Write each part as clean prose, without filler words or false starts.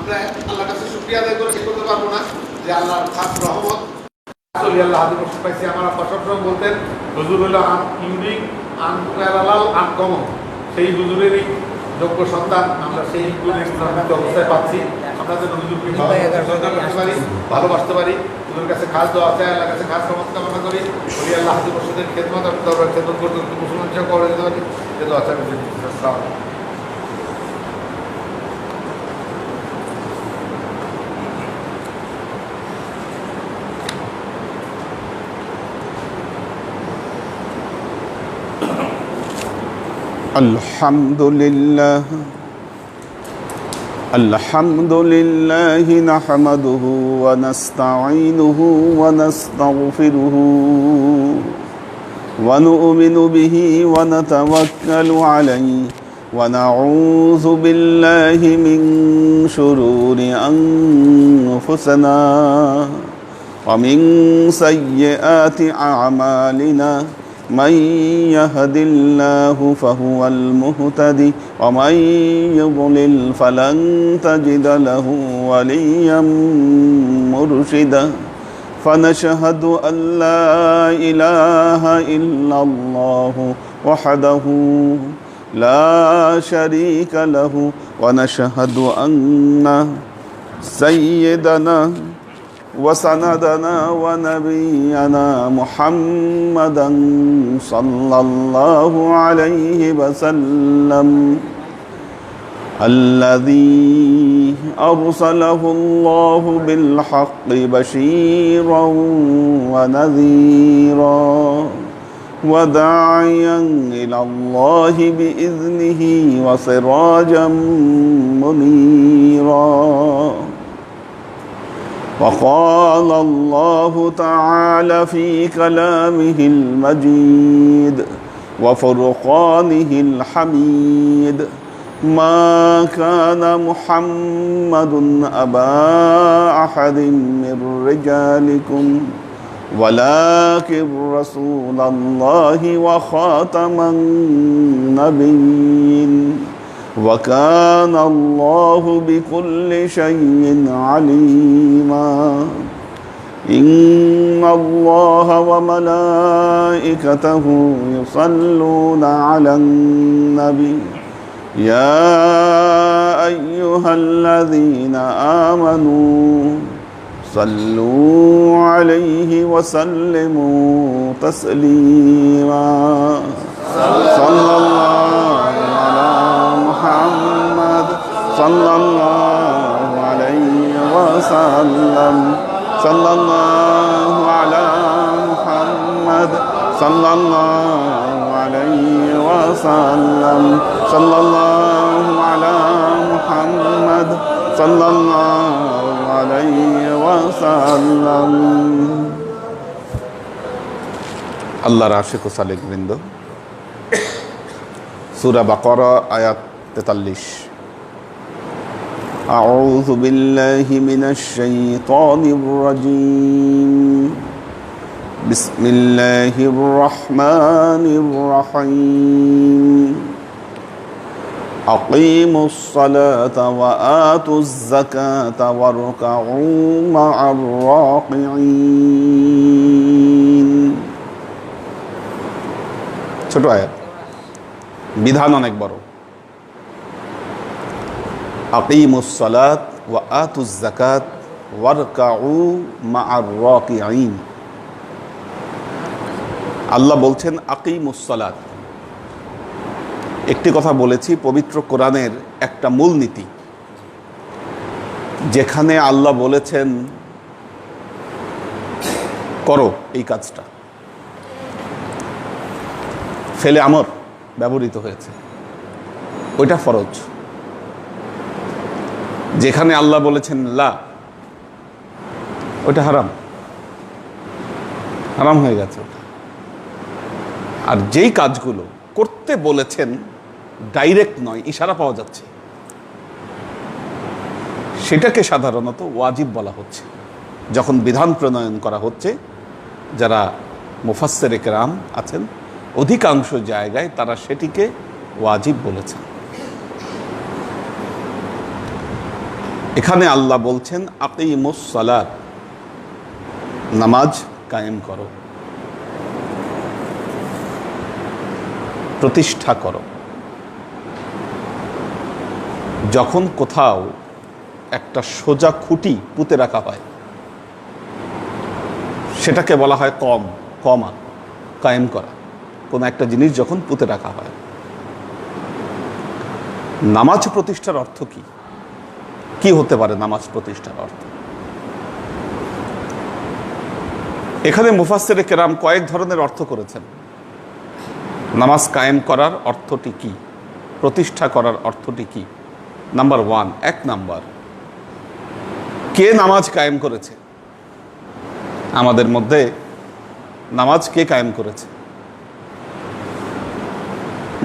আমরা আল্লাহর কাছে শুকরিয়া আদায় করে করতে পারবো না যে আল্লাহর খাস রহমত আল্লাহ হাদিস বসে পাইছি। আমার আব্বা সবসময় বলতেন হুজুর হলো ইউনিক, আনপ্যারালাল, আনকমন। সেই হুজুরেরই যোগ্য সন্তান আমরা, সেই হুজুরের অবস্থায় পাচ্ছি। আমরা যেন হুজুরকে করতে পারি, ভালোবাসতে পারি। হুজুরের কাছে খাস দোয়া আছে, আল্লাহর কাছে খাস রহমত কামনা করি। বলি আল্লাহ হাদিস বসেদের খেদমত খেদমত করতে মুসলমান হিসেবে করে দিতে পারি। যে দোয়া আছে আমি الحمد لله نحمده ونستعينه ونستغفره ونؤمن به ونتوكل عليه ونعوذ بالله من شرور أنفسنا ومن سيئات أعمالنا من يهد الله فهو المهتدي ومن يضلل فلن تجد له وليا مرشدا فنشهد أن لا إله إلا الله وحده لا شريك له ونشهد أن سيدنا وسندنا ونبينا محمدا صلى الله عليه وسلم الذي أرسله الله بالحق بشيرا ونذيرا وداعيا إلى الله بإذنه وسراجا منيرا. وقال الله تعالى في كلامه المجيد وفرقانه الحميد ما كان محمد أبا أحد من رجالكم ولكن رسول الله وخاتم النبيين وكان الله بكل شيء عليما. إن الله وملائكته يصلون على النبي يا أيها الذين آمنوا صلوا عليه وسلموا تسليما. صلى الله على محمد صلى الله عليه وسلم صلى الله على محمد صلى الله عليه وسلم صلى الله على محمد صلى الله عليه وسلم. আল্লাহর আশিক ও সালেক বৃন্দ, সূরা বাকারা আয়াত 43। আউযু বিল্লাহি মিনাশ শাইতানির রাজীম। বিসমিল্লাহির রহমানির রহিম। আকিমুস সালাতা ওয়া আতুজ যাকাতা ওয়ারকাউ মা'আর রাকিঈন। ছোট আয়াত, বিধান অনেক বড়। আকিমুস সালাত ওয়া আতুজ যাকাত ওয়ারকাউ মা'আর রাকিঈন। আল্লাহ বলছেন আকিমুস সালাত। একটি কথা বলেছি, পবিত্র কোরআনের একটা মূলনীতি, যেখানে আল্লাহ বলেছেন করো এই কাজটা, ফেলে আমর ব্যবহৃত হয়েছে, ওইটা ফরজ। যেখানে আল্লাহ বলেছেন লা, ওইটা হারাম, হারাম হয়ে গেছে ওটা। আর যেই কাজগুলো করতে বলেছেন ডাইরেক্ট নয়, ইশারা পাওয়া যাচ্ছে, সেটাকে সাধারণত ওয়াজিব বলা হচ্ছে। যখন বিধান প্রণয়ন করা হচ্ছে, যারা মুফাসসিরে কেরাম আছেন অধিকাংশ জায়গায় তারা সেটিকে ওয়াজিব বলেছেন। এখানে আল্লাহ বলছেন আকিমুস সালাত, নামাজ কায়েম করো, প্রতিষ্ঠা করো। যখন কোথাও একটা সোজা খুঁটি পুঁতে রাখা হয় সেটাকে বলা হয় কমা, কায়েম করা। কোনো একটা জিনিস যখন পুঁতে রাখা হয়। নামাজ প্রতিষ্ঠার অর্থ কি? কি হতে পারে নামাজ প্রতিষ্ঠার অর্থ? এখানে মুফাসসিরে কেরাম কয়েক ধরনের অর্থ করেছেন। নামাজ কায়েম করার অর্থটি কি, প্রতিষ্ঠা করার অর্থটি কি? নাম্বার 1, 1 নাম্বার, কে নামাজ কায়েম করেছে? আমাদের মধ্যে নামাজ কে কায়েম করেছে?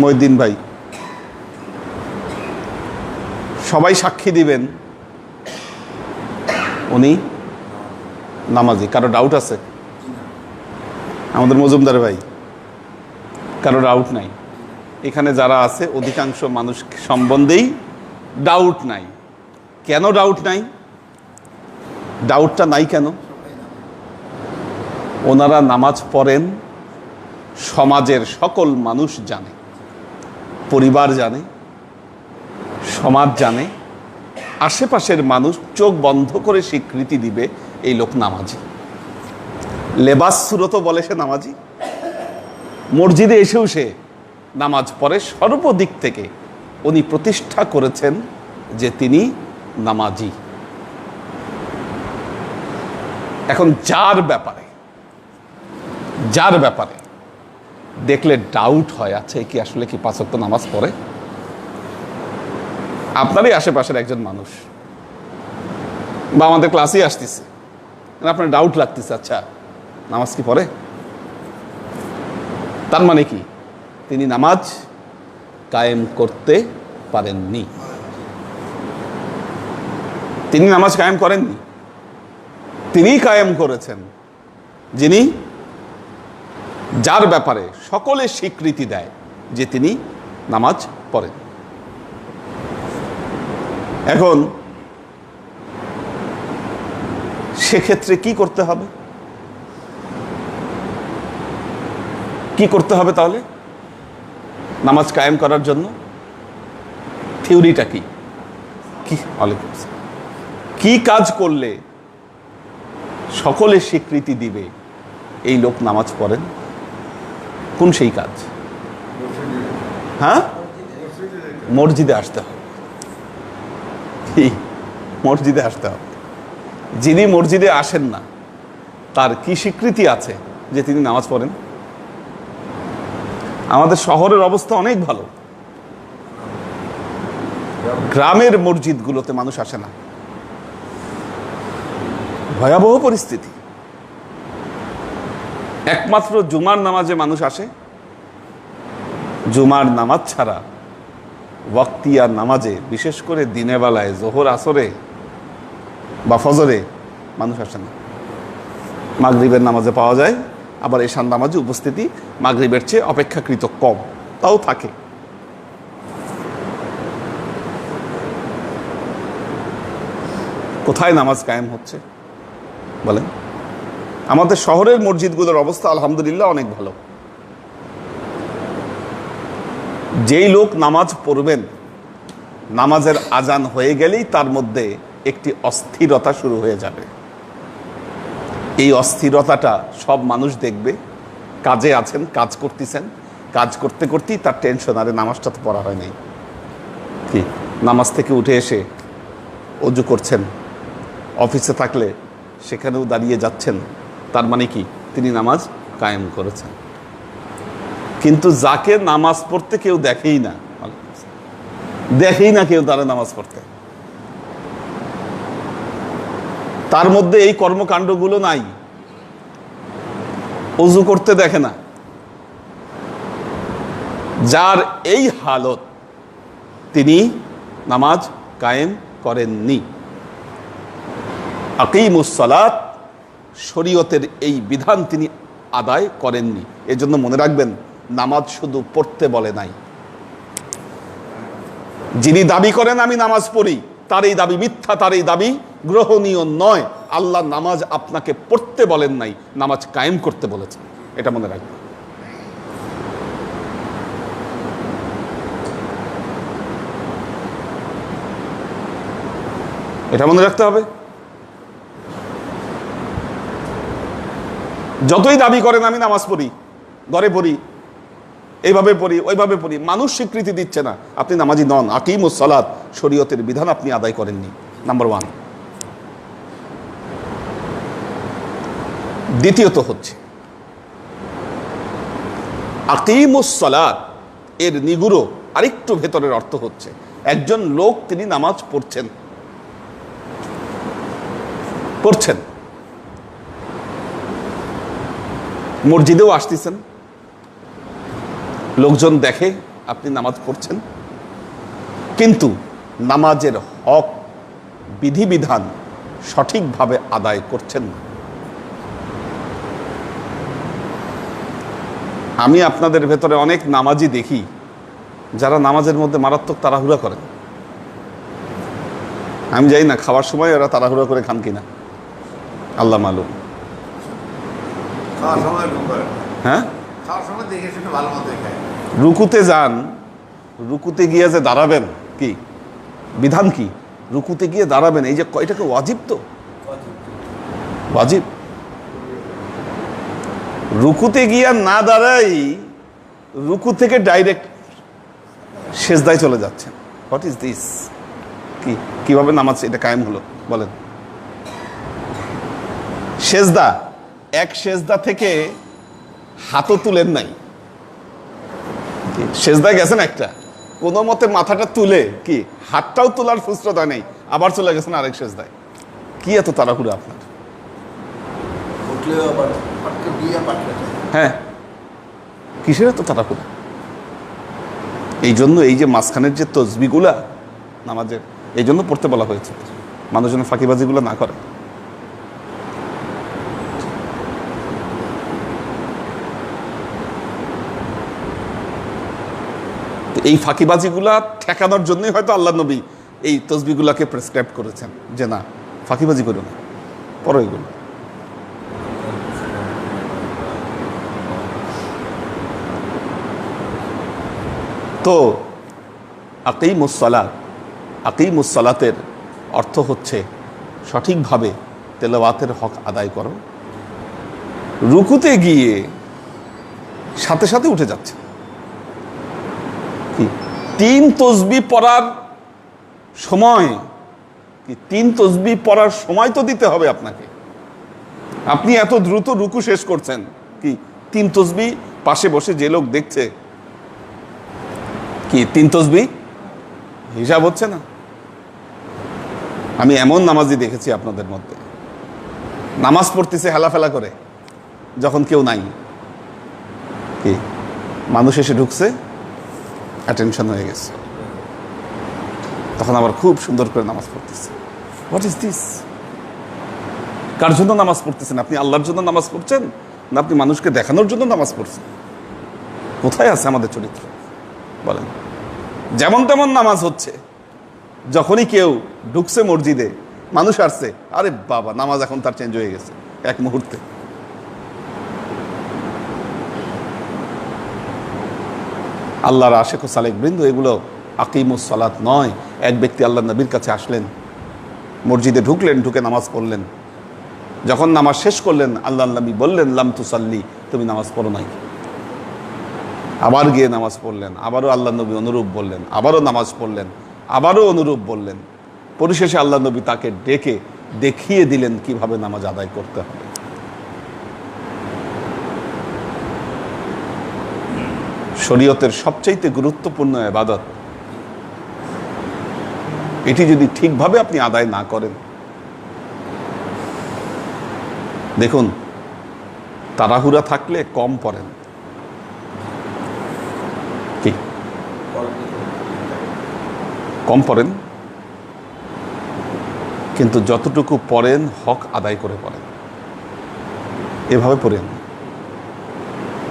মহিউদ্দিন ভাই, সবাই সাক্ষী দিবেন উনি নামাজি। কারো ডাউট আছে? আমাদের মজুমদার ভাই, কারো ডাউট নাই? এখানে যারা আছে অধিকাংশ মানুষ সম্বন্ধেই ডাউট নাই। কেন ডাউট নাই? ডাউটটা নাই কেন? ওনারা নামাজ পড়েন, সমাজের সকল মানুষ জানে, পরিবার জানে, সমাজ জানে, আশেপাশের মানুষ চোখ বন্ধ করে স্বীকৃতি দিবে এই লোক নামাজি। লেবাস সুরত বলে সে নামাজি। মসজিদে এসেও সে নামাজ পড়ে। সর্বদিক থেকে উনি প্রতিষ্ঠা করেছেন যে তিনি নামাজি। এখন যার ব্যাপারে দেখলে ডাউট হয়, আছে কি আসলে কি 5 ওয়াক্ত নামাজ পড়ে? আপনারই আশেপাশের একজন মানুষ বা আমাদের ক্লাসেই আসতেছে, আপনার ডাউট লাগতেছে, আচ্ছা নামাজ কি পড়ে? তার মানে কি তিনি নামাজ কায়েম করতে পারেননি, তিনি নামাজ কায়েম করেননি। তিনি কায়েম করেছেন যিনি, যার ব্যাপারে সকলে স্বীকৃতি দেয় যে তিনি নামাজ পড়েন। এখন সেক্ষেত্রে কি করতে হবে? কি করতে হবে তাহলে নামাজ কায়েম করার জন্য? থিওরিটা কি? কি কাজ করলে সকলে স্বীকৃতি দিবে এই লোক নামাজ পড়েন? কোন সেই কাজ? হ্যাঁ, মসজিদে আসতে হবে। মসজিদে আসতে হবে। যিনি মসজিদে আসেন না তার কি স্বীকৃতি আছে যে তিনি নামাজ পড়েন? আমাদের শহরের অবস্থা অনেক ভালো, গ্রামের মসজিদগুলোতে মানুষ আসে না, ভয়াবহ পরিস্থিতি। একমাত্র জুমার নামাজে মানুষ আসে। জুমার নামাজ ছাড়া ওয়াক্তিয়ার নামাজে, বিশেষ করে দিনের বেলায় জোহর আসরে বা ফজরে মানুষ আসে না। মাগরিবের নামাজে পাওয়া যায়, আবার এশার নামাজে উপস্থিতি মাগরিবের চেয়ে অপেক্ষাকৃত কম, তাও থাকে। কোথায় নামাজ কায়েম হচ্ছে বলেন? আমাদের শহরের মসজিদগুলোর অবস্থা আলহামদুলিল্লাহ অনেক ভালো। যেই লোক নামাজ পড়বেন, নামাজের আজান হয়ে গেলেই তার মধ্যে একটি অস্থিরতা শুরু হয়ে যাবে। এই অস্থিরতাটা সব মানুষ দেখবে। কাজে আছেন, কাজ করতেছেন, কাজ করতে করতেই তার টেনশন, আরে নামাজটা তো পড়া হয় নাই। কি নামাজ থেকে উঠে এসে অজু করছেন, অফিসে থাকলে সেখানেও দাঁড়িয়ে যাচ্ছেন, তার মানে কি তিনি নামাজ কায়েম করেছেন। কিন্তু যাকে নামাজ পড়তে কেউ দেখেই না কেউ তারা নামাজ পড়তে, তার মধ্যে এই কর্মকাণ্ডগুলো নাই, অজু করতে দেখে না, যার এই হালত তিনি নামাজ কায়েম করেননি। আকিমুস সালাত, শরীয়তের এই বিধান তিনি আদায় করেননি। এজন্য মনে রাখবেন, নামাজ শুধু পড়তে বলে নাই। যিনি দাবি করেন আমি নামাজ পড়ি, তার এই দাবি মিথ্যা, তার এই দাবি গ্রহণীয় নয়। আল্লাহ নামাজ আপনাকে পড়তে বলেন নাই, নামাজ কায়েম করতে বলেছেন, এটা মনে রাখবেন। এটা মনে রাখতে হবে। যতই দাবি করেন আমি নামাজ পড়ি, ঘরে পড়ি, এইভাবে পড়ি, ওইভাবে পড়ি, মানুষ স্বীকৃতি দিচ্ছে না, আপনি নামাজি নন। আকিমুস সালাত, শরীয়তের বিধান আপনি আদায় করেননি, নাম্বার 1। দ্বিতীয়ত হচ্ছে আকিমুস সালাত এর নিগুড়ো আরেকটু ভেতরের অর্থ হচ্ছে একজন লোক তিনি নামাজ পড়ছেন, মসজিদেও আসতেছেন, লোকজন দেখে আপনি নামাজ পড়ছেন, কিন্তু নামাজের হক বিধিবিধান সঠিকভাবে আদায় করছেন না। আমি আপনাদের ভেতরে অনেক নামাজি দেখি যারা নামাজের মধ্যে মারাত্মক তাড়াহুড়া করেন। আমি জানি না খাওয়ার সময় ওরা তাড়াহুড়া করে খান কিনা, আল্লাহ মালুম। হ্যাঁ, রুকুতে যান, রুকুতে গিয়ে যে দাঁড়াবেন, কি বিধান, কি রুকুতে গিয়ে দাঁড়াবেন, এই যে এটাকে ওয়াজিব, তো ওয়াজিব। রুকুতে গিয়ে না দাঁড়াই রুকু থেকে ডাইরেক্ট সেজদায় চলে যাচ্ছেন। What is this? কিভাবে নামাজ এটা কায়েম হলো বলেন? সেজদা, এক সেজদা থেকে হাতও তুলেন নাই, সেজদায় গেছেন একটা, কোনো মতে মাথাটা তুলে কি হাতটাও তোলার ফুসরত নেই, আবার চলে গেছেন আরেক সেজদায়। কি এত তাড়াহুড়ো আপনার? হ্যাঁ, কিসের এত তাড়াহুড়ো? এই জন্য এই যে মাঝখানের যে তসবিগুলা নামাজের, এই জন্য পড়তে বলা হয়েছে, মানুষ যেন ফাঁকিবাজিগুলো না করে। এই ফাঁকিবাজিগুলা ঠেকানোর জন্যই হয়তো আল্লাহ নবী এই তসবিগুলাকে প্রেসক্রাইব করেছেন যে না, ফাঁকিবাজি করো না, পড়ো এগুলো। তো আকিমুস সালাতের অর্থ হচ্ছে সঠিকভাবে তেলাওয়াতের হক আদায় করো। রুকুতে গিয়ে সাথে সাথে উঠে যাচ্ছে, কি 3 তসবিহ পড়ার সময়, কি 3 তসবিহ পড়ার সময় তো দিতে হবে আপনাকে। আপনি এত দ্রুত রুকু শেষ করছেন, কি 3 তসবিহ পাশে বসে যে লোক দেখছে, কি 3 তসবিহ হিসাব হচ্ছে না। আমি এমন নামাজি দেখেছি আপনাদের মধ্যে, নামাজ পড়তেছে হেলাফেলা করে, যখন কেউ নাই, কি মানুষ এসে ঢুকছে, অ্যাটেনশন হয়ে গেছে, তখন আবার খুব সুন্দর করে নামাজ পড়তেছে। What is this? কার জন্য নামাজ পড়তেছেন? আপনি আল্লাহর জন্য নামাজ পড়ছেন না আপনি মানুষকে দেখানোর জন্য নামাজ পড়ছেন? কোথায় আছে আমাদের চরিত্র বলেন? যেমন তেমন নামাজ হচ্ছে, যখনই কেউ ঢুকছে মসজিদে, মানুষ আসছে, আরে বাবা নামাজ এখন তার চেঞ্জ হয়ে গেছে এক মুহূর্তে। আল্লাহর আশেক ও সালেক বৃন্দ, এগুলো আকিমুস সালাত নয়। এক ব্যক্তি আল্লাহ নবীর কাছে আসলেন, মসজিদে ঢুকলেন, ঢুকে নামাজ পড়লেন। যখন নামাজ শেষ করলেন, আল্লাহ নবী বললেন, লাম তুসাল্লি, তুমি নামাজ পড়ো নাই। আবার গিয়ে নামাজ পড়লেন, আবারও আল্লাহ নবী অনুরূপ বললেন, আবারও নামাজ পড়লেন, আবারও অনুরূপ বললেন। পরিশেষে আল্লাহ নবী তাকে ডেকে দেখিয়ে দিলেন কিভাবে নামাজ আদায় করতে হবে। শরীয়তের সবচাইতে গুরুত্বপূর্ণ ইবাদত, এটি যদি ঠিকভাবে আপনি আদায় না করেন, দেখুন তাড়াহুড়া থাকলে কম পড়েন, কি কম পড়েন, কিন্তু যতটুকু পড়েন হক আদায় করে পড়েন, এভাবে পড়েন।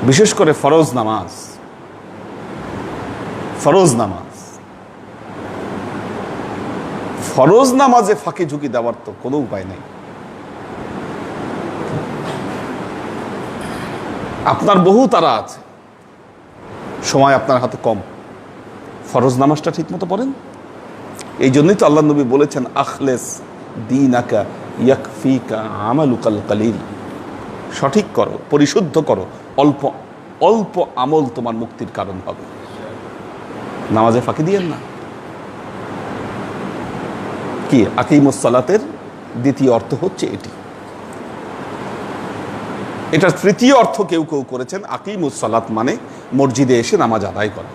বিশেষ করে ফরজ নামাজ, ফরজ নামাজে ফাঁকি ঝুঁকি দেওয়ার তো কোনো উপায় নেই। আপনার বহু তারা আছে, সময় আপনার হাতে কম, ফরজ নামাজটা ঠিক মতো পড়েন। এই জন্যই তো আল্লাহ নবী বলেছেন, আখলেস দীনাকা ইয়াকফিকা আমালুকাল কালিল। সঠিক করো, পরিশুদ্ধ করো, অল্প অল্প আমল তোমার মুক্তির কারণ হবে। নামাজে ফাঁকি দিয়েন না। কি আকিমুস সালাতের দ্বিতীয় অর্থ হচ্ছে এটি। এটার তৃতীয় অর্থ কেউ কেউ করেছেন, আকিমুস সালাত মানে মসজিদে এসে নামাজ আদায় করা।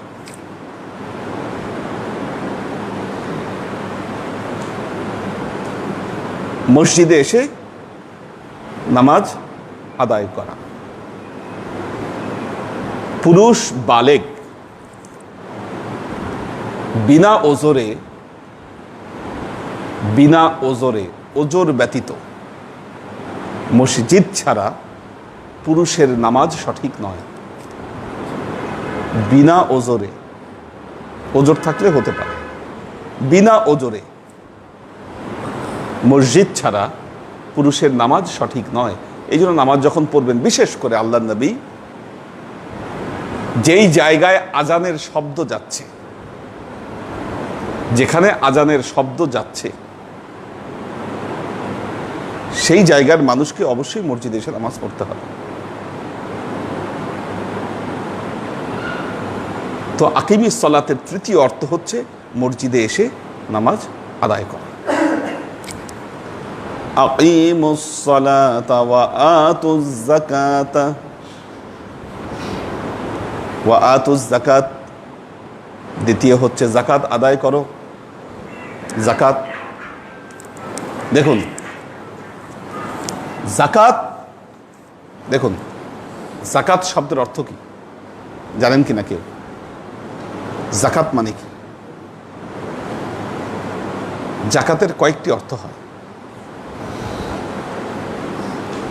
মসজিদে এসে নামাজ আদায় করা। পুরুষ বালেগ বিনা ওজরে ওজর ব্যতীত মসজিদ ছাড়া পুরুষের নামাজ সঠিক নয়। বিনা ওজরে, ওজর থাকলে হতে পারে, বিনা ওজরে মসজিদ ছাড়া পুরুষের নামাজ সঠিক নয়। এই জন্য নামাজ যখন পড়বেন, বিশেষ করে আল্লাহর নবী যেই জায়গায় আজানের শব্দ যাচ্ছে, যেখানে আজানের শব্দ যাচ্ছে সেই জায়গার মানুষকে অবশ্যই মসজিদে এসে নামাজ পড়তে হবে। তো আকিমিস সালাতের তৃতীয় অর্থ হচ্ছে মসজিদে এসে নামাজ আদায় করা। আকিমুস সালাতা ওয়া আতুজ যাকাতা ওয়া আতুজ যাকাত। দ্বিতীয় হচ্ছে যাকাত আদায় করো। যাকাত, দেখুন যাকাত, দেখুন যাকাত শব্দের অর্থ কি জানেন কি না কেউ? যাকাত মানে কি? যাকাতের কয়েকটি অর্থ হয়।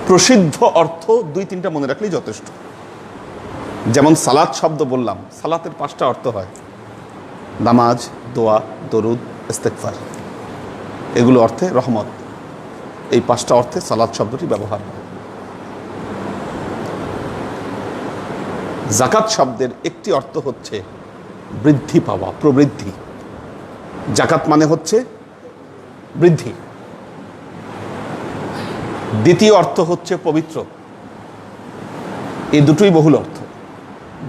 প্রসিদ্ধ অর্থ দুই তিনটা মনে রাখলেই যথেষ্ট। যেমন সালাত শব্দ বললাম, সালাতের 5টা অর্থ হয়, নামাজ, দোয়া, দরুদ, ইস্তেগফার। এগুলো অর্থে রহমত। এই 5টা অর্থে সালাত শব্দটি ব্যবহার হয়। যাকাত শব্দের একটি অর্থ হচ্ছে বৃদ্ধি পাওয়া, প্রবৃদ্ধি। যাকাত মানে হচ্ছে বৃদ্ধি। দ্বিতীয় অর্থ হচ্ছে পবিত্র। এই দুটোই বহুল অর্থ,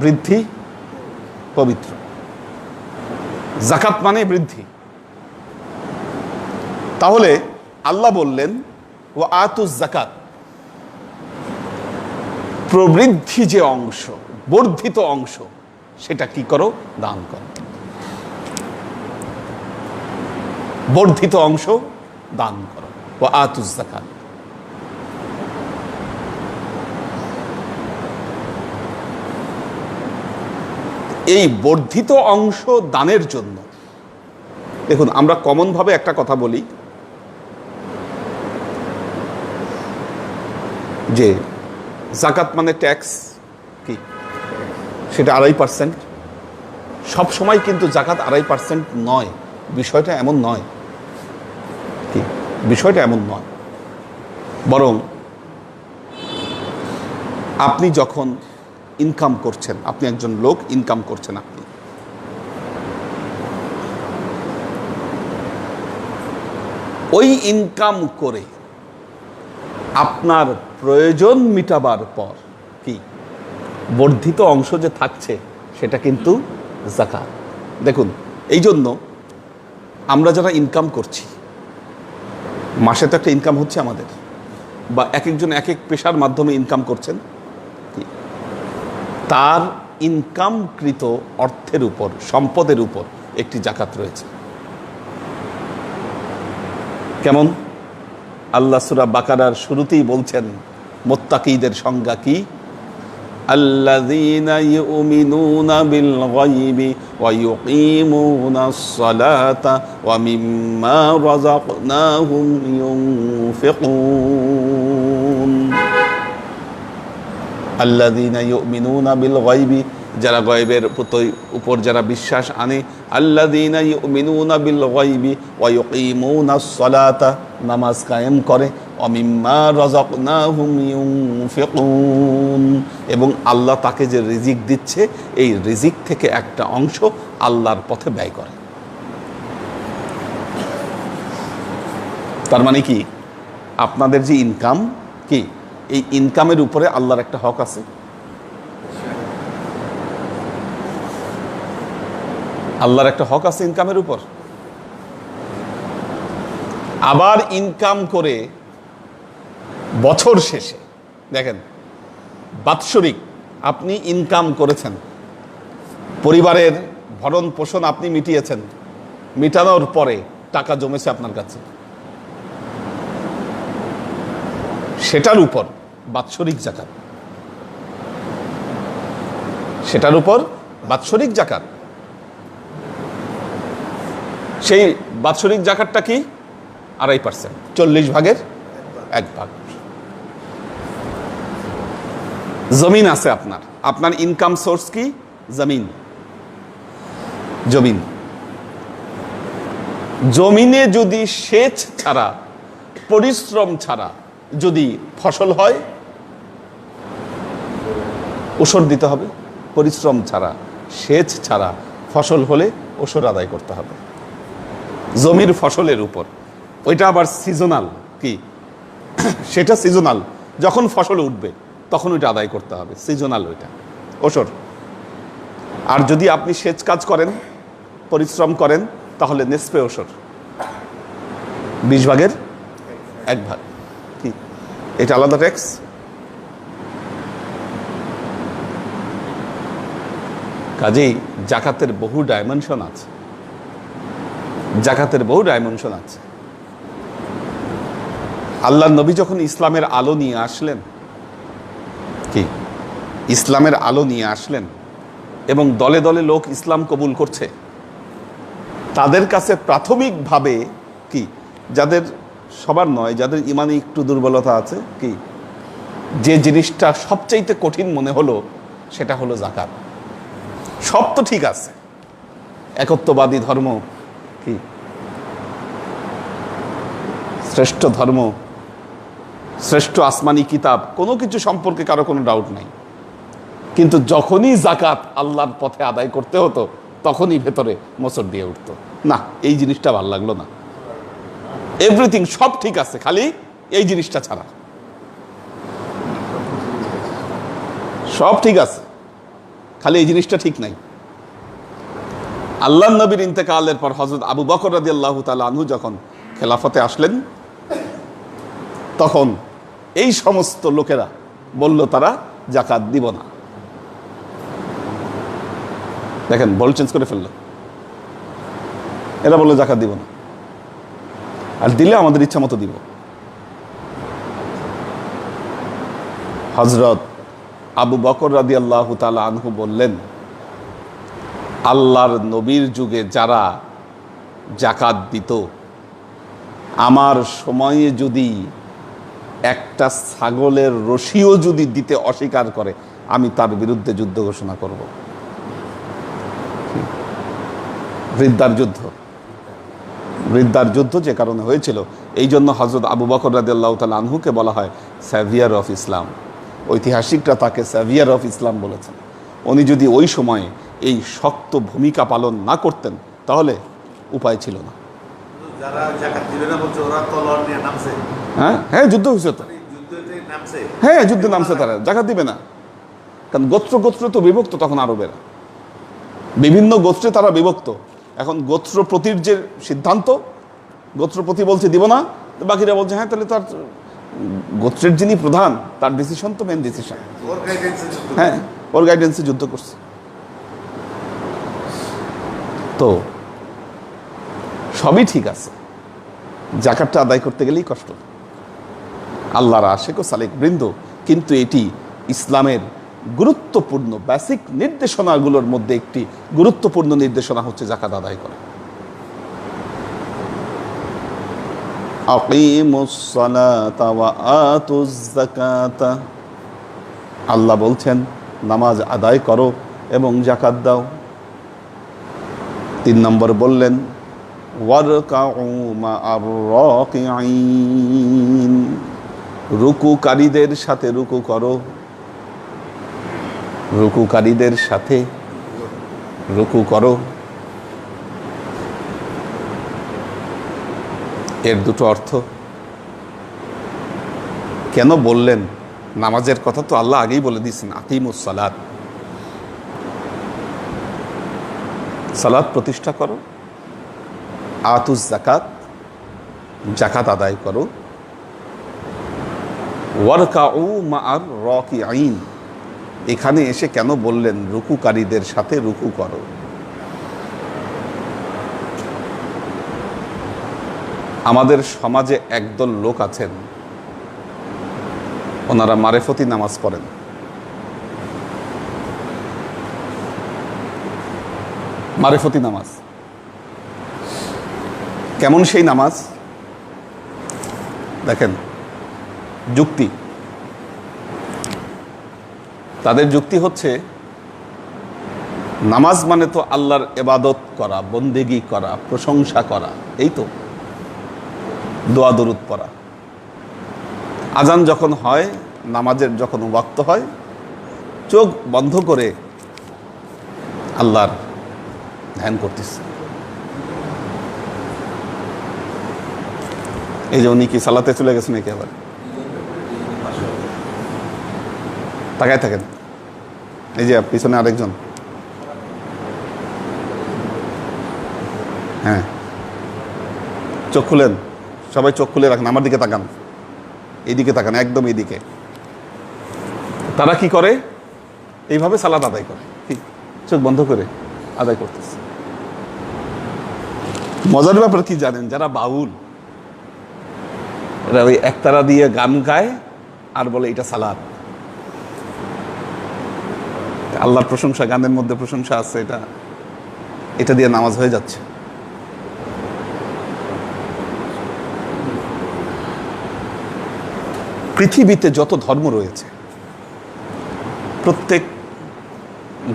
বৃদ্ধি, পবিত্র। যাকাত মানে বৃদ্ধি। তাহলে আল্লাহ বললেন ও আতুজ যাকাত, প্রবৃদ্ধি যে অংশ, বর্ধিত অংশ, সেটা কি করো? দান করো। বর্ধিত অংশ দান করো। ও আতুজ যাকাত। এই বর্ধিত অংশ দানের জন্য, দেখুন আমরা কমন ভাবে একটা কথা বলি যে যাকাত মানে ট্যাক্স, কি সেটা 2.5%। সব সময় কিন্তু যাকাত 2.5% নয়। বিষয়টা এমন নয়, কি বিষয়টা এমন নয়। বরং আপনি যখন ইনকাম করছেন, আপনি একজন লোক ইনকাম করছেন, আপনি ওই ইনকাম করে আপনার প্রয়োজন মিটাবার পর কি বর্ধিত অংশ যে থাকছে সেটা কিন্তু যাকাত। দেখুন এই জন্য আমরা যারা ইনকাম করছি, মাসে তো একটা ইনকাম হচ্ছে আমাদের, বা এক একজন এক এক পেশার মাধ্যমে ইনকাম করছেন, তার ইনকামকৃত অর্থের উপর, সম্পদের উপর একটি যাকাত রয়েছে। কেমন? আল্লাহ সূরা বাকারার শুরুতেই বলছেন মুত্তাকীদের সংজ্ঞা কি? আল্লাযীনা ইউমিনুনা বিল গায়বি ওয়া ইউকিমুনাস সালাতা ওয়া মিম্মা রাযাকনাহুম ইউনফিকুন। আল্লাযীনা ইউমিনুনা বিল গায়বি, যারা গয়বের উপর যারা বিশ্বাস আনে, আল্লাযীনা ইউমিনুনা বিল গায়বি ওয়া ইউকিমুনাস সালাতা, নামাজ কায়েম করে, ওয়া মিম্মা রাযাকনাহুম ইউনফিকুন, এবং আল্লাহ তাকে যে রিজিক দিচ্ছে এই রিজিক থেকে একটা অংশ আল্লাহর পথে ব্যয় করে। তার মানে কি, আপনাদের যে ইনকাম, কি এই ইনকামের উপরে আল্লাহর একটা হক আছে। আল্লাহর একটা হক আছে ইনকামের উপর। আবার ইনকাম করে বছর শেষে দেখেন, বাৎসরিক আপনি ইনকাম করেছেন, পরিবারের ভরণ পোষণ আপনি মিটিয়েছেন, মিটানোর পরে টাকা জমেছে আপনার কাছে, সেটার উপর বাৎসরিক যাকাত, সেটার উপর বাৎসরিক যাকাত। সেই বাৎসরিক যাকাতটা কি? 2.5%, 40 ভাগের 1 ভাগ। জমিন আছে আপনার, আপনার ইনকাম সোর্স কি? জমিন। জমিন, জমিনে যদি সেচ ছাড়া, পরিশ্রম ছাড়া যদি ফসল হয়, ওষর দিতে হবে। পরিশ্রম ছাড়া, সেচ ছাড়া ফসল হলে ওষর আদায় করতে হবে জমির ফসলের উপর। ওইটা আবার সিজনাল, কি সেটা সিজনাল, যখন ফসল উঠবে তখন ওইটা আদায় করতে হবে, সিজনাল ওইটা ওষর। আর যদি আপনি সেচ কাজ করেন, পরিশ্রম করেন, তাহলে নেসপে ওষর, 20 ভাগের 1 ভাগ। কি এটা আলাদা ট্যাক্স? কাজেই জাকাতের বহু ডাইমেনশন আছে, জাকাতের বহু ডাইমেনশন আছে। আল্লাহ নবী যখন ইসলামের আলো নিয়ে আসলেন, কি ইসলামের আলো নিয়ে আসলেন, এবং দলে দলে লোক ইসলাম কবুল করছে, তাদের কাছে প্রাথমিকভাবে কি, যাদের সবার নয়, যাদের ইমানে একটু দুর্বলতা আছে, কি যে জিনিসটা সবচাইতে কঠিন মনে হলো সেটা হলো জাকাত। সব তো ঠিক আছে, একত্ববাদী ধর্ম, কি শ্রেষ্ঠ ধর্ম, শ্রেষ্ঠ আসমানি কিতাব, কোনো কিছু সম্পর্কে কারো কোনো ডাউট নাই, কিন্তু যখনই জাকাত আল্লাহর পথে আদায় করতে হতো তখনই ভেতরে মোচড় দিয়ে উঠতো, না এই জিনিসটা ভালো লাগলো না। এভরিথিং সব ঠিক আছে, খালি এই জিনিসটা ছাড়া সব ঠিক আছে, খালি এই জিনিসটা ঠিক নাই। আল্লাহ নবীর ইন্তেকালের পর হযরত আবু বকর রাদিয়াল্লাহু তাআলা আনহু যখন খেলাফতে আসলেন, তখন এই সমস্ত লোকেরা বলল তারা জাকাত দিব না। দেখেন, বল চেঞ্জ করে ফেললো, এরা বললো জাকাত দিব না, আর দিলে আমাদের ইচ্ছা মতো দিব। হযরত আবু বকর রাদিয়াল্লাহু তাআলা আনহু বললেন, আল্লাহর নবীর যুগে যারা জাকাত দিত, আমার সময়ে যদি একটা ছাগলের রশিও যদি দিতে অস্বীকার করে, আমি তার বিরুদ্ধে যুদ্ধ ঘোষণা করব। রিদ্দার যুদ্ধ, রিদ্দার যুদ্ধ যে কারণে হয়েছিল, এই জন্য হযরত আবু বকর রাদিয়াল্লাহু তাআলা আনহুকে বলা হয় স্যাভিয়ার অফ ইসলাম। ঐতিহাসিকরা তাকে স্যাভিয়ার অফ ইসলাম বলেছেন। উনি যদি ওই সময়ে এই শক্ত ভূমিকা পালন না করতেন তাহলে উপায় ছিল না। যারা জাকাত দিবে না বলছে, ওরা তলোয়ার নিয়ে নামছে। হ্যাঁ যুদ্ধ হয়েছে তো, যুদ্ধে নামছে, হ্যাঁ যুদ্ধে নামছে তারা, জাকাত দিবে না। কারণ গোত্র গোত্র তো বিভক্ত তখন আরবেরা, বিভিন্ন গোত্রে তারা বিভক্ত। এখন গোত্রপতির যে সিদ্ধান্ত, গোত্রপতি বলছে দিব না, বাকিরা বলছে হ্যাঁ, তাহলে তার গোত্রের যিনি প্রধান তার ডিসিশন তো মেন ডিসিশন, ওর গাইডেন্সে যুদ্ধ। হ্যাঁ ওর গাইডেন্সে যুদ্ধ করছে। তো সবই ঠিক আছে, জাকাতটা আদায় করতে গেলেই কষ্ট, আল্লাহর আশিক ও সালেক বৃন্দ। কিন্তু এটি ইসলামের গুরুত্বপূর্ণ বেসিক নির্দেশনাগুলোর মধ্যে একটি গুরুত্বপূর্ণ নির্দেশনা হচ্ছে জাকাত আদায় করা। আকিমুস সালাতা ওয়া আতুজ যাকাতা, আল্লাহ বলছেন নামাজ আদায় করো এবং জাকাত দাও। 3 নম্বর বললেন ওয়ারকাউ মা'আর রাকিঈন, রুকুকারীদের সাথে রুকু করো, রুকুকারীদের সাথে রুকু করো। এর দুটো অর্থ। কেন বললেন? নামাজের কথা তো আল্লাহ আগেই বলে দিয়েছেন, আকিমুস সালাত, সালাত প্রতিষ্ঠা করো, আতুজ জাকাত, জাকাত আদায় করো, ওয়ারকাউ মা'আর রাকিঈন, এখানে এসে কেন বললেন রুকুকারীদের সাথে রুকু করো? আমাদের সমাজে একদল লোক আছেন, ওনারা মারেফতি নামাজ পড়েন। মারেফতি নামাজ কেমন সেই নামাজ? দেখেন, যুক্তি, তাদের যুক্তি হচ্ছে নামাজ মানে তো আল্লাহর ইবাদত করা, বন্দেগি করা, প্রশংসা করা, এই তো দোয়া দরুদ পড়া। আজান যখন হয়, নামাজের যখন ওয়াক্ত হয়, চোখ বন্ধ করে আল্লাহর ধ্যান করতেছে। এই যে উনি কি সালাতে চলে গেছেন নাকি? আবার তাকায় থাকেন, এই যে পিছনে আরেকজন, হ্যাঁ, চোখ খুলেন, সবাই চোখ খুলে রাখেন, আমার দিকে তাকান, এইদিকে তাকান, একদম এইদিকে। তারা কি করে? এইভাবে সালাত আদায় করে, চোখ বন্ধ করে আদায় করতেছে। মজার ব্যাপার কি জানেন? যারা বাউল, এরা ওই একতারা দিয়ে গান গায় আর বলে এটা সালাত। আল্লাহর প্রশংসা, গানের মধ্যে প্রশংসা আছে, এটা দিয়ে নামাজ হয়ে যাচ্ছে। পৃথিবীতে যত ধর্ম রয়েছে, প্রত্যেক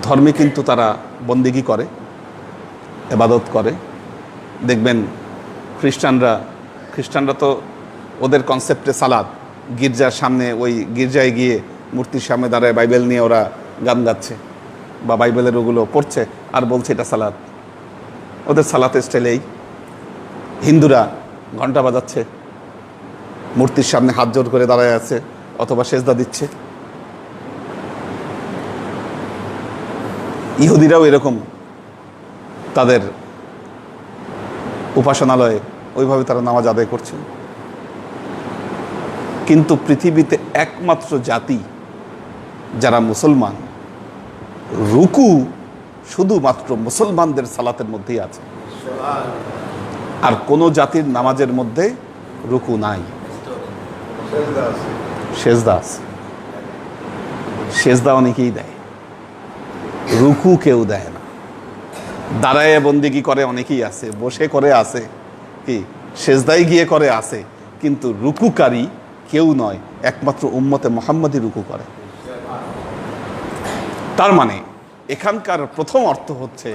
ধর্মে কিন্তু তারা বন্দেগি করে, ইবাদত করে। দেখবেন খ্রিস্টানরা তো ওদের কনসেপ্টে সালাত, গির্জার সামনে, ওই গির্জায় গিয়ে মূর্তির সামনে দাঁড়ায় বাইবেল নিয়ে ওরা গান গাচ্ছে বা বাইবেলের ওগুলো পড়ছে আর বলছে এটা সালাত। ওদের সালাতের স্টাইলেই। হিন্দুরা ঘন্টা বাজাচ্ছে, মূর্তির সামনে হাত জোর করে দাঁড়ায় আছে অথবা সেজদা দিচ্ছে। ইহুদিরাও এরকম, তাদের উপাসনালয়ে ওইভাবে তারা নামাজ আদায় করছে। কিন্তু পৃথিবীতে একমাত্র জাতি যারা মুসলমান, রুকু শুধুমাত্র মুসলমানদের সালাতের মধ্যেই আছে, আর কোনো জাতির নামাজের মধ্যে রুকু নাই। সেজদা আছে, সেজদা অনেকেই দেয়, রুকু কেউ দেয় না। দাঁড়ায় বন্দেগি করে অনেকেই আছে, বসে করে আছে, কি সেজদায় গিয়ে করে আছে, কিন্তু রুকুকারী কেউ নয়, একমাত্র উম্মতে মুহাম্মাদই রুকু করে। তার মানে এখানকার প্রথম অর্থ হচ্ছে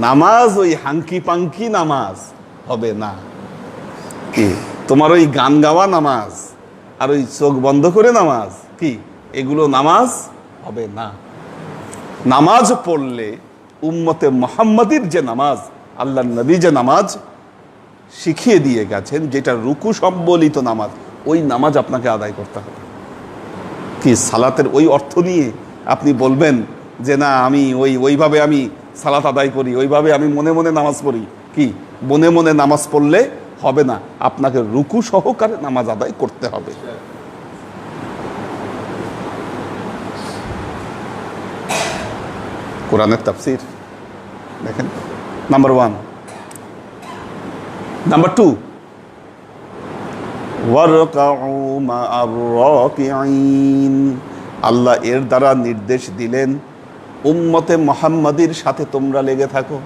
নামাজ ওই হাঙ্কি পাঙ্কি নামাজ হবে না। কি তোমার ওই গান গাওয়া নামাজ আর ওই চোখ বন্ধ করে নামাজ, কি এগুলো নামাজ হবে না। নামাজ পড়লে উম্মতে মুহাম্মাদির যে নামাজ, আল্লাহর নবী যে নামাজ শিখিয়ে দিয়ে গেছেন, যেটা রুকু সম্বলিত নামাজ, ওই নামাজ আপনাকে আদায় করতে হবে। কি সালাতের ওই অর্থ নিয়ে আপনি বলবেন যে না আমি ওইভাবে আমি সালাত আদায় করি, ওইভাবে আমি মনে মনে নামাজ পড়ি, কি মনে মনে নামাজ পড়লে হবে না, আপনাকে রুকু সহকারে নামাজ আদায় করতে হবে। কোরআনের তাফসীর দেখেন, নাম্বার 1। নাম্বার 2, ওয়ারকাউ মা'আর রাকিঈন, আল্লাহ এর দ্বারা নির্দেশ দিলেন উম্মতে মুহাম্মাদির সাথে তোমরা লেগে থাকো,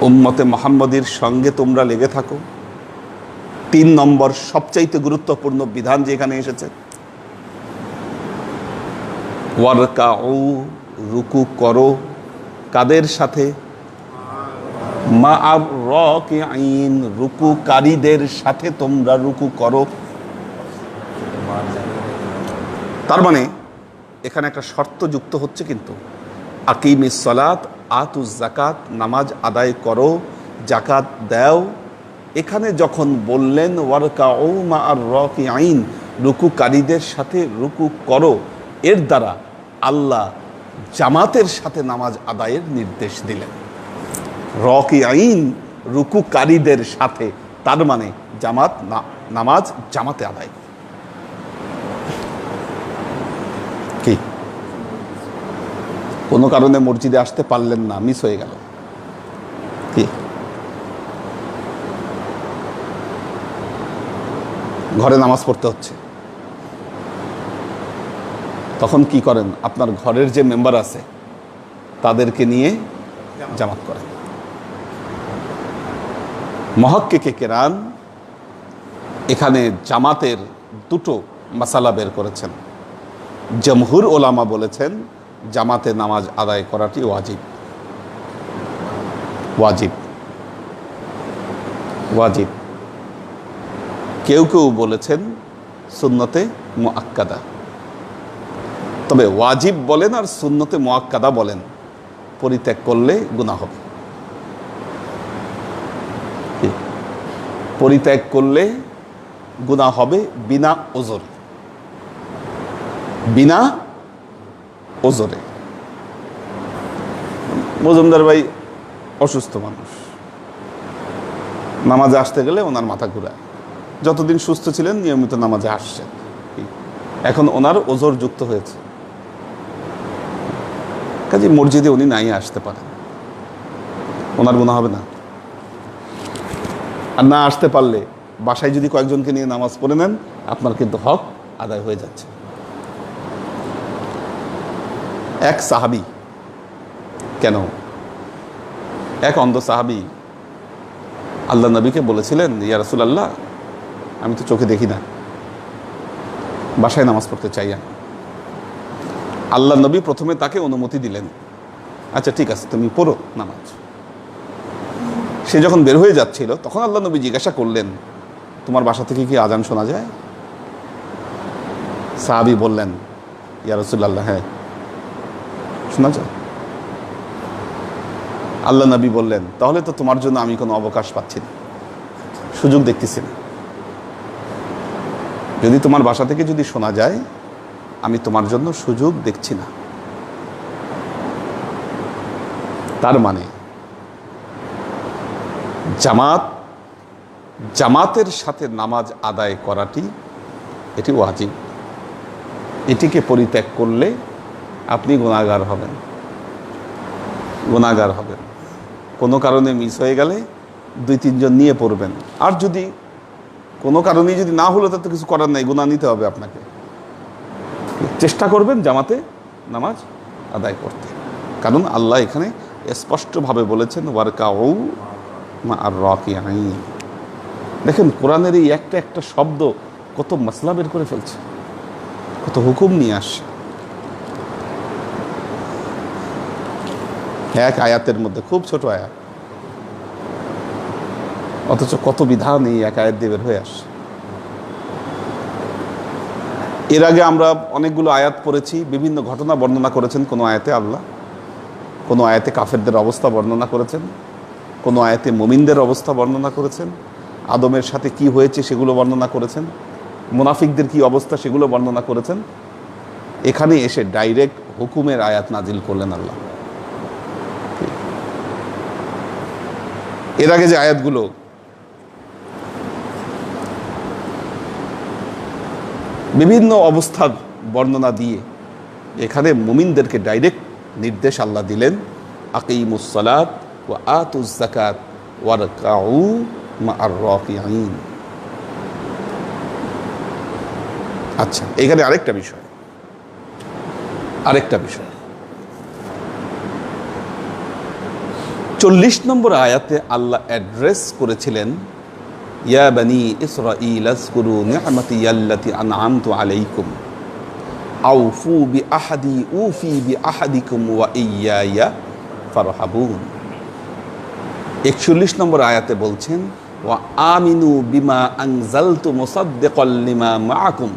উম্মতে মুহাম্মাদির সঙ্গে তোমরা লেগে থাকো। 3 নম্বর সবচাইতে গুরুত্বপূর্ণ বিধান যেখানে এসেছে, ওয়ারকাউ, রুকু করো। কাদের সাথে? মা'আর রাকিঈন, রুকুকারীদের সাথে তোমরা রুকু করো। তার মানে এখানে একটা শর্ত যুক্ত হচ্ছে, কিন্তু আকিমিস সালাত আতুজ যাকাত, নামাজ আদায় করো, যাকাত দাও। এখানে যখন বললেন ওয়ারকাউ মা'আর রাকিঈন, রুকুকারীদের সাথে রুকু করো, এর দ্বারা আল্লাহ জামাতের সাথে নামাজ আদায়ের নির্দেশ দিলেন। রাকিঈন, রুকুকারীদের সাথে, তার মানে জামাত নামাজ জামাতে আদায়। কি কোনো কারণে মসজিদে আসতে পারলেন না, মিস হয়ে গেল, কি ঘরে নামাজ পড়তে হচ্ছে, তখন কি করেন? আপনার ঘরের যে মেম্বার আছে তাদেরকে নিয়ে জামাত করেন। মুহাক্কিকে কেরাম এখানে জামাতের দুটো মাসালা বের করেছেন। জমহুর ওলামা বলেছেন জামাতে নামাজ আদায় করাটি ওয়াজিব, ওয়াজিব, ওয়াজিব। কেউ কেউ বলেছেন সুন্নতে মুআক্কাদা। তবে ওয়াজিব বলেন আর সুন্নতে মুআক্কাদা বলেন, পরিত্যাগ করলে গুনাহ হবে। পরিত্যাগ করলে গুনাহ হবে বিনা ওজরে, বিনা ওজরে। মজুমদার ভাই অসুস্থ মানুষ, নামাজে আসতে গেলে ওনার মাথা ঘুরায়। যতদিন সুস্থ ছিলেন নিয়মিত নামাজে আসছেন, এখন ওনার ওজর যুক্ত হয়েছে, কাজে মসজিদে উনি নাই আসতে পারেন, ওনার গুনাহ হবে না। আর না আসতে পারলে বাসায় যদি কয়েকজনকে নিয়ে নামাজ পড়ে নেন, আপনার কিন্তু হক আদায় হয়ে যাচ্ছে। এক সাহাবী, কেন এক অন্ধ সাহাবী আল্লাহ নবীকে বলেছিলেন, ইয়া রাসূলুল্লাহ, আমি তো চোখে দেখি না, বাসায় নামাজ পড়তে চাই আমি। আল্লাহ নবী প্রথমে তাকে অনুমতি দিলেন, আচ্ছা ঠিক আছে তুমি পড়ো নামাজ। সে যখন বের হয়ে যাচ্ছিল তখন আল্লাহ নবী জিজ্ঞাসা করলেন, তোমার বাসা থেকে কি আজান শোনা যায়? সাহাবী বললেন, ইয়া রাসূলুল্লাহ, হ্যাঁ শোনা যায়। আল্লাহ নবী বললেন, তাহলে তো তোমার জন্য আমি কোনো অবকাশ পাচ্ছি না, সুযোগ দেখতেছি না। যদি তোমার বাসা থেকে যদি শোনা যায়, আমি তোমার জন্য সুযোগ দেখছি না। তার মানে জামাতের সাথে নামাজ আদায় করাটি এটি ওয়াজিব। এটিকে পরিত্যাগ করলে আপনি গুনাহগার হবেন, গুনাহগার হবেন। কোনো কারণে মিস হয়ে গেলে 2-3 জন নিয়ে পড়বেন। আর যদি কোনো কারণেই যদি না হলো, তাতে কিছু করার নাই, গুনাহ নিতে হবে আপনাকে। চেষ্টা করবেন জামাতে নামাজ আদায় করতে, কারণ আল্লাহ এখানে স্পষ্টভাবে বলেছেন ওয়ারকাউ মা'আর রাকিঈন। দেখেন কোরআনের এই একটা একটা শব্দ কত মাসলা বের করে ফেলছে, কত হুকুম নিয়ে আসছে এক আয়াতের মধ্যে। খুব ছোট আয়াত, অথচ কত বিধান এই এক আয়াত দিয়ে বের হয়ে আসছে। এর আগে আমরা অনেকগুলো আয়াত পড়েছি, বিভিন্ন ঘটনা বর্ণনা করেছেন কোনো আয়াতে আল্লাহ, কোনো আয়াতে কাফেরদের অবস্থা বর্ণনা করেছেন, কোনো আয়াতে মুমিনদের অবস্থা বর্ণনা করেছেন, আদমের সাথে কি হয়েছে সেগুলো বর্ণনা করেছেন, মুনাফিকদের কি অবস্থা সেগুলো বর্ণনা করেছেন। এখানে এসে ডাইরেক্ট হুকুমের আয়াত নাজিল করলেন আল্লাহ। এর আগে যে আয়াতগুলো বিভিন্ন অবস্থার বর্ণনা দিয়ে, এখানে মুমিনদেরকে ডাইরেক্ট নির্দেশ আল্লাহ দিলেন, আকিমুস সালাত ওয়া আতুজ যাকাত ওয়ারকাউ মা'আর রাকিঈন। আচ্ছা, এখানে আরেকটা বিষয় 40 নম্বর আয়াতে আল্লাহ অ্যাড্রেস করেছিলেন, ইয়া বানি ইসরাঈল আযকুরু নি'মাতি আল্লাতী আন'আমতু আলাইকুম। আউফু বিআহদি উফি বিআহদিকুম ওয়া ইয়্যায়া ফারহাবুন। 41 নম্বর আয়াতে বলছেন ওয়া আমিনু বিমা আনজালতু মুসাদ্দিকাল লিমা মাআকুম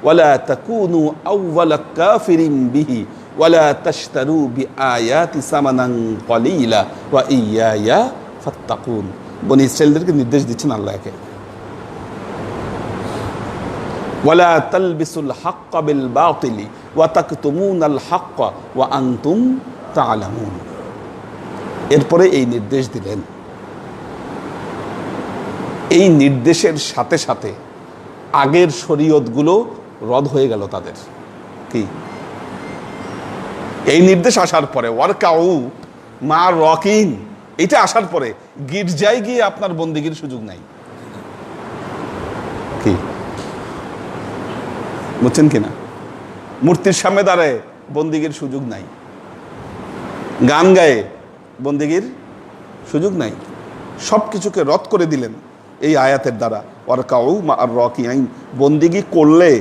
ওয়ালা তাকুনু আউওয়ালা কাফিরিন বিহি ওয়ালা তাশতারু বিআয়াতি সামানান কলিলা ওয়া ইয়্যায়া ফাত্তাকুন। বনি ইসরাঈলদেরকে নির্দেশ দিচ্ছেন আল্লাহকে, ওয়ালা তালবিসুল হাক্কা বিল বাতিলি ওয়া তাকতুমুনাল হাক্কা ওয়া আনতুম তা'লামুন। এরপরে এই নির্দেশ দিলেন। এই নির্দেশের সাথে সাথে আগের শরীয়তগুলো রদ হয়ে গেল তাদের। কি এই নির্দেশ আসার পরে ওয়ারকাউ মা রকিন, এটা আসার পরে গির্জায় গিয়ে আপনার বন্দিগির সুযোগ নাই। কি বুঝছেন কিনা? মূর্তির সামনে দাঁড়ায় বন্দিগির সুযোগ নাই, গান গায়ে বন্দিগির সুযোগ নাই। সব কিছুকে রদ করে দিলেন এই আয়াতের দ্বারা। ওয়ারকাউ মা আর রাকিঈন, বন্দিগি করলে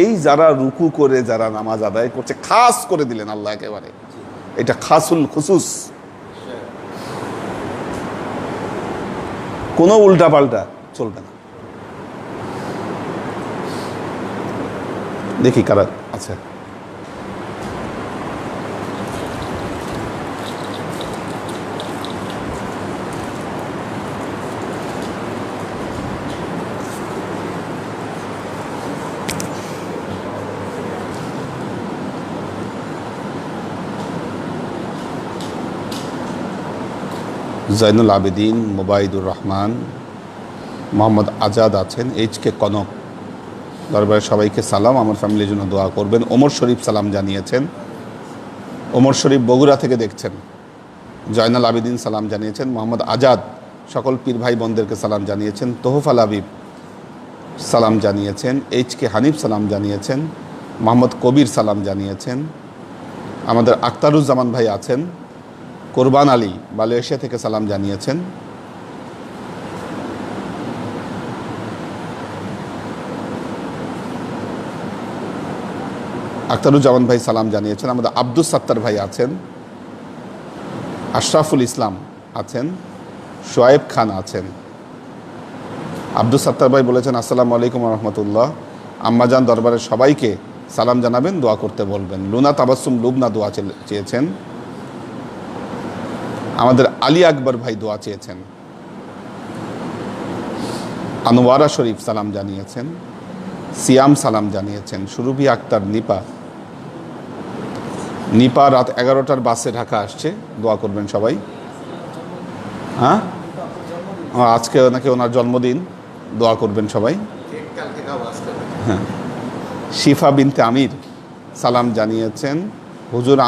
এই যারা রুকু করে যারা নামাজ আদায় করছে খাস করে দিলেন আল্লাহ একেবারে। এটা খাসুল খুসুস, কোনো উল্টা পাল্টা চলবে না। দেখি কারা আছে। জয়নুল আবেদিন, মোবাইদুর রহমান, মোহাম্মদ আজাদ আছেন, এইচকে কনক। দরবারে সবাইকে সালাম, আমার ফ্যামিলির জন্য দোয়া করবেন। ওমর শরীফ সালাম জানিয়েছেন, ওমর শরীফ বগুড়া থেকে দেখছেন। জয়নুল আবেদিন সালাম জানিয়েছেন। মোহাম্মদ আজাদ সকল পীর ভাই বোনদেরকে সালাম জানিয়েছেন। তোহফাল হাবিব সালাম জানিয়েছেন। এইচকে হানিফ সালাম জানিয়েছেন। মোহাম্মদ কবির সালাম জানিয়েছেন। আমাদের আখতারুজ্জামান ভাই আছেন। কোরবান আলী মালয়েশিয়া থেকে সালাম জানিয়েছেন। আখতারুজ্জামান ভাই সালাম জানিয়েছেন। আমাদের আব্দুস সাত্তার ভাই আছেন। আশরাফুল ইসলাম আছেন। শোয়েব খান আছেন। আব্দুস সাত্তার ভাই বলেছেন আসসালামু আলাইকুম রহমতুল্লাহ, আম্মাজান দরবারের সবাইকে সালাম জানাবেন, দোয়া করতে বলবেন। লুনা তাবাসসুম লুবনা দোয়া চেয়েছেন। আমাদের আলী আকবর ভাই দোয়া চেয়েছেন। আনোয়ারা শরীফ সালাম জানিয়েছেন। সিয়াম সালাম জানিয়েছেন। সুরভি আক্তার নিপা রাত 11টার বাসে ঢাকা আসছে, দোয়া করবেন সবাই। হ্যাঁ, আজকে নাকি ওনার জন্মদিন, দোয়া করবেন সবাই। হ্যাঁ, শিফা বিনতে আমির সালাম জানিয়েছেন। হুজুর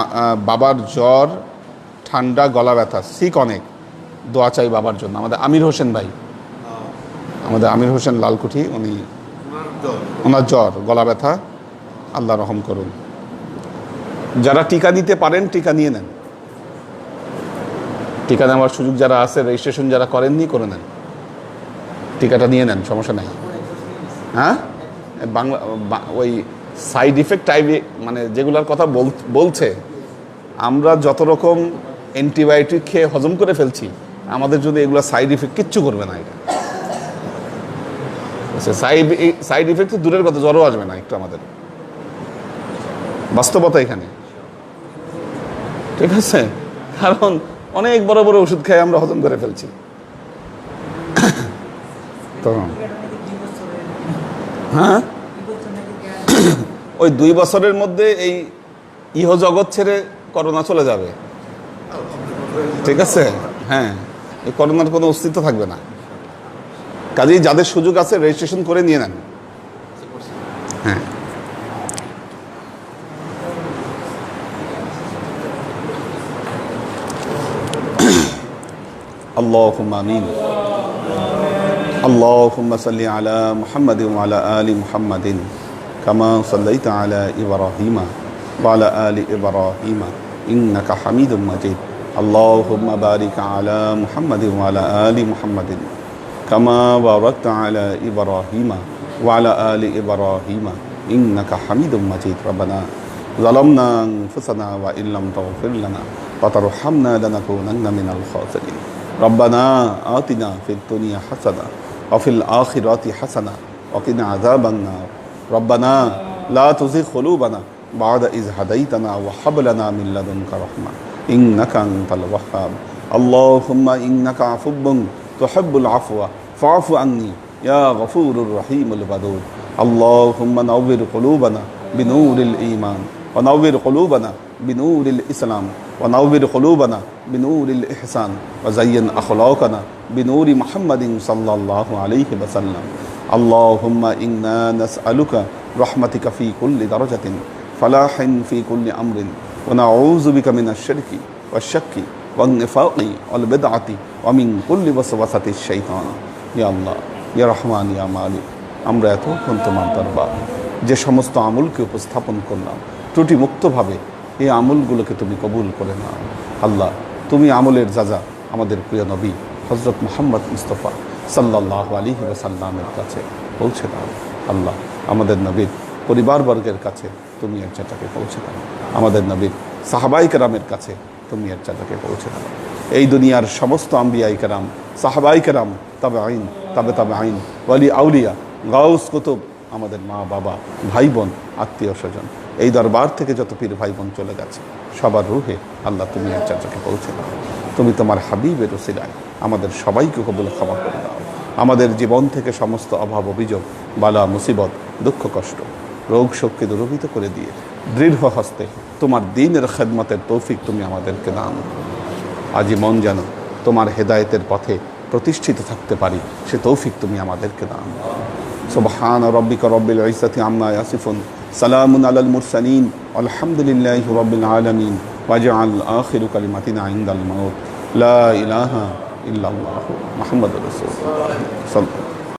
বাবার জ্বর, ঠান্ডা, গলা ব্যথা, সিক অনেক, দোয়া চাই বাবার জন্য। আমাদের আমির হোসেন ভাই, আমাদের আমির হোসেন লালকুঠি, উনি ওনার জ্বর, গলা ব্যথা, আল্লাহ রহম করুন। যারা টিকা নিতে পারেন টিকা নিয়ে নেন। টিকা নেওয়ার সুযোগ যারা আছে, রেজিস্ট্রেশন যারা করেননি করে নেন, টিকাটা নিয়ে নেন, সমস্যা নাই। হ্যাঁ, বাংলা ওই সাইড ইফেক্ট মানে যেগুলোর কথা বলছে, আমরা যত রকম অ্যান্টিবায়োটিক খেয়ে হজম করে ফেলছি, আমাদের যদি এগুলো সাইড ইফেক্ট কিচ্ছু করবে না। এটা সাইড ইফেক্ট তো দূরের কথা, জ্বরও আসবে না একটু, আমাদের বাস্তবতা এখানে, ঠিক আছে? কারণ অনেক বড় বড় ওষুধ খেয়ে আমরা হজম করে ফেলছি। তো হ্যাঁ, ওই 2 বছরের মধ্যে এই ইহজগৎ ছেড়ে করোনা চলে যাবে, ঠিক আছে? হ্যাঁ, এই করোনার কোনো অস্তিত্ব থাকবে না। কাজেই যাদের সুযোগ আছে রেজিস্ট্রেশন করে নিয়ে নেন। হ্যাঁ, আল্লাহুম্মা আমিন। আল্লাহুম্মা সাল্লি আলা মুহাম্মাদিন ওয়া আলা আলি মুহাম্মাদিন কামা সাল্লাইতা আলা ইব্রাহিমা ওয়া আলা আলি ইব্রাহিমা ইন্নাকা হামিদুম মাজিদ। আল্লাহুম্মা বারিক আলা মুহাম্মাদিন ওয়া আলা আলি মুহাম্মাদিন কামা বারাকতা আলা ইব্রাহিমা ওয়া আলা আলি ইব্রাহিমা ইন্নাকা হামিদুম মাজিদ। রব্বানা ظلمنا أنفسنا وإن لم تغفر لنا وترحمنا لنكونن من الخاسرين ربنا آتنا في الدنيا حسنة وفي الآخرة حسنة وقنا عذاب النار ربنا لا تزغ قلوبنا بعد إذ هديتنا وهب لنا من لدنك رحمة إنك أنت الوهاب اللهم إنك عفو تحب العفو فاعف عني يا غفور الرحيم الودود اللهم نور قلوبنا بنور الإيمان ونور قلوبنا بنور الإسلام ونور قلوبنا بنور الإحسان وزين أخلاقنا بنور محمد صلى الله عليه وسلم اللهم إنا نسألك رحمتك في كل درجة فلاح في كل أمر ونعوذ بك من الشرك والشك والنفاق والبدعة ومن كل وسوسة الشيطان يا الله يا رحمن يا مالك আমরা এতক্ষণ তোমার দরবার যে সমস্ত আমলকে উপস্থাপন করলাম ত্রুটি মুক্তভাবে এই আমলগুলোকে তুমি কবুল করে নাও আল্লাহ তুমি আমলের যাজা আমাদের প্রিয় নবী হযরত মুহাম্মদ মুস্তাফা সাল্লাল্লাহু আলাইহি ওয়াসাল্লামের কাছে পৌঁছে দাও আল্লাহ আমাদের নবীর পরিবারবর্গের কাছে তুমি এর জাতাকে পৌঁছে দাও আমাদের নবীর সাহাবায়ে কেরামের কাছে তুমি এর জাতাকে পৌঁছে দাও এই দুনিয়ার সমস্ত আম্বিয়ায়ে কেরাম সাহাবায়ে কেরাম তাবেঈন তাবেঈন ওয়ালি আউলিয়া গাউস কুতুব আমাদের মা বাবা ভাই বোন আত্মীয় স্বজন এই দরবার থেকে যত পীর ভাই বোন চলে গেছে সবার রুহে আল্লাহ তুমি এর জাতাকে পৌঁছে দাও তুমি তোমার হাবিবের ওসিলায় আমাদের সবাইকে কবুল ক্ষমা করে দাও আমাদের জীবন থেকে সমস্ত অভাব অভিযোগ বালা মুসিবত দুঃখ কষ্ট রোগ শোককে দূরীভূত করে দিয়ে দৃঢ় হস্তে তোমার দ্বীনের খেদমতের তৌফিক তুমি আমাদেরকে দান আজীবন যেন তোমার হেদায়েতের পথে প্রতিষ্ঠিত থাকতে পারি সে তৌফিক তুমি আমাদেরকে দান সুবহান রাব্বিকা রব্বিল ইজ্জাতি আম্মা ইয়াসিফুন সালামুন আলাল মুরসালিন আলহামদুলিল্লাহি রাব্বিল আলামিন ওয়াজআল আখিরু কালিমাতিনা ইনদাল মাউত লা ইলাহা ইল্লাল্লাহু মুহাম্মাদুর রাসূলুল্লাহ সাল্লাল্লাহু